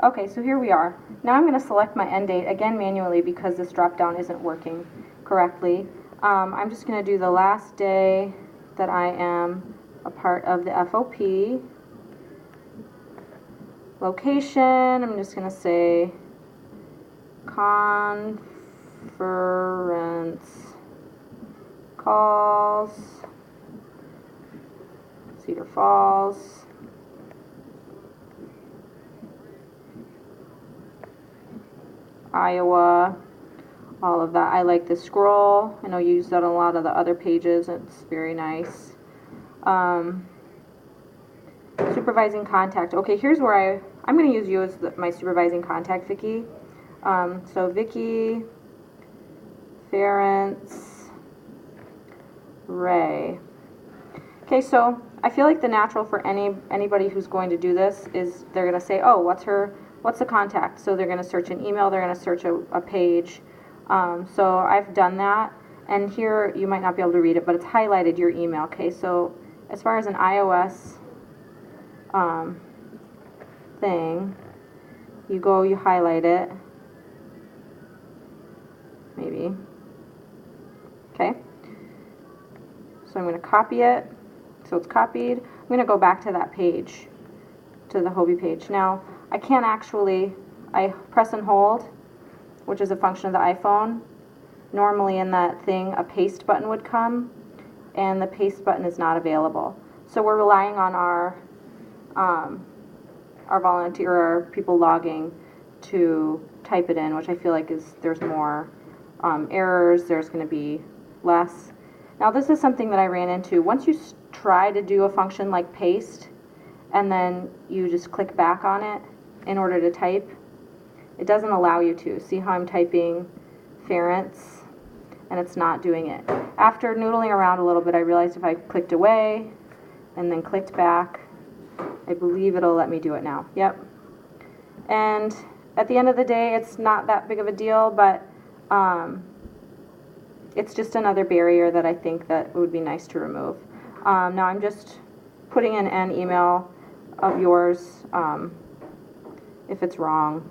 Okay, so here we are. Now I'm going to select my end date, again manually because this drop down isn't working correctly. I'm just going to do the last day that I am a part of the FOP. Location, I'm just going to say conference calls, Cedar Falls. Iowa, all of that. I like the scroll. I know you use that on a lot of the other pages. It's very nice. Supervising contact. Okay, here's where I'm going to use you as my supervising contact, Vicki. So Vicki, Ference, Ray. Okay, so I feel like the natural for anybody who's going to do this is they're going to say, oh, what's the contact? So they're going to search an email, they're going to search a page. So I've done that, and here you might not be able to read it, but it's highlighted your email. Okay, so as far as an iOS thing, you highlight it, maybe. Okay, so I'm going to copy it, so it's copied. I'm going to go back to that page, to the HOBY page. Now, I can't actually, I press and hold, which is a function of the iPhone. Normally in that thing, a paste button would come, and the paste button is not available. So we're relying on our volunteer, our people logging to type it in, which I feel like there's more errors, there's going to be less. Now this is something that I ran into. Once you try to do a function like paste, and then you just click back on it in order to type, it doesn't allow you to. See how I'm typing Ference, and it's not doing it. After noodling around a little bit, I realized if I clicked away and then clicked back, I believe it'll let me do it now. Yep. And at the end of the day, it's not that big of a deal, but it's just another barrier that I think that would be nice to remove. Now I'm just putting in an email of yours if it's wrong,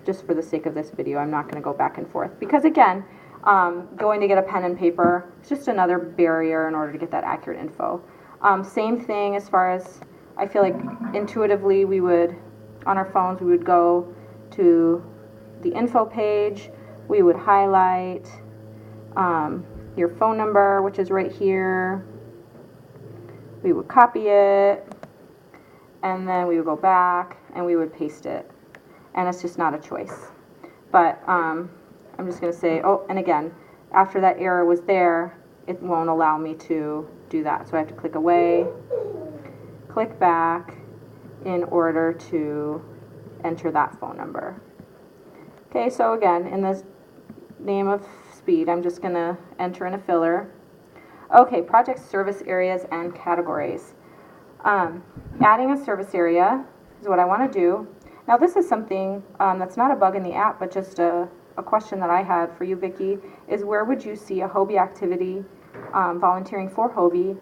just for the sake of this video. I'm not going to go back and forth because, again, going to get a pen and paper is just another barrier in order to get that accurate info. Same thing as far as, I feel like intuitively we would, on our phones, we would go to the info page, we would highlight your phone number, which is right here, we would copy it, and then we would go back and we would paste it. And it's just not a choice. But I'm just going to say, oh, and again, after that error was there, it won't allow me to do that. So I have to click away, click back in order to enter that phone number. Okay, so again, in this name of speed, I'm just going to enter in a filler. Okay, project service areas and categories. Adding a service area is what I want to do. Now this is something that's not a bug in the app, but just a question that I had for you, Vicki, is where would you see a HOBY activity, volunteering for HOBY,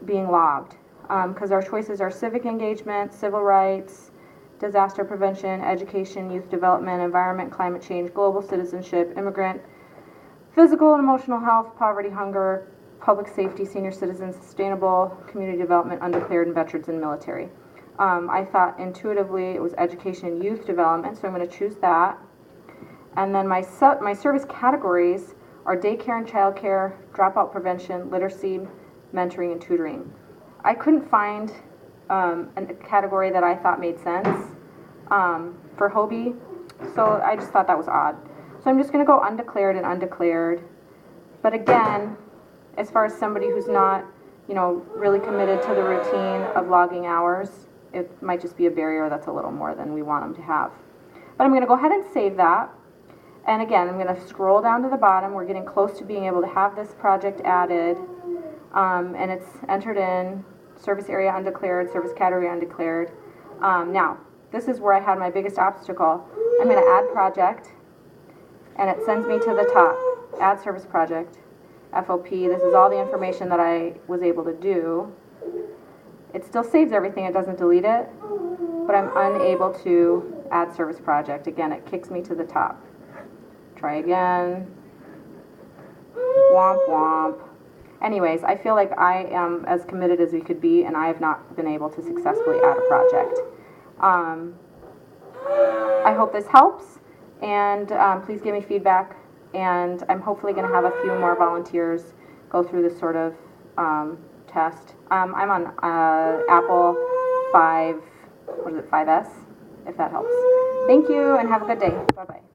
being logged? Because our choices are civic engagement, civil rights, disaster prevention, education, youth development, environment, climate change, global citizenship, immigrant, physical and emotional health, poverty, hunger, public safety, senior citizens, sustainable, community development, undeclared, and veterans and military. I thought intuitively it was education and youth development, so I'm going to choose that. And then my service categories are daycare and childcare, dropout prevention, literacy, mentoring, and tutoring. I couldn't find a category that I thought made sense for HOBY, so I just thought that was odd. So I'm just going to go undeclared and undeclared. But again, as far as somebody who's not, really committed to the routine of logging hours, it might just be a barrier that's a little more than we want them to have. But I'm going to go ahead and save that. And again, I'm going to scroll down to the bottom. We're getting close to being able to have this project added. And it's entered in service area undeclared, service category undeclared. Now, this is where I had my biggest obstacle. I'm going to add project, and it sends me to the top. Add service project, FOP. This is all the information that I was able to do. It still saves everything. It doesn't delete it, but I'm unable to Add service project. Again, it kicks me to the top. Try again. Womp womp. Anyways, I feel like I am as committed as we could be, and I have not been able to successfully add a project. I hope this helps, and please give me feedback, and I'm hopefully going to have a few more volunteers go through this sort of test. I'm on Apple 5, what is it, 5S, if that helps. Thank you, and have a good day. Bye-bye.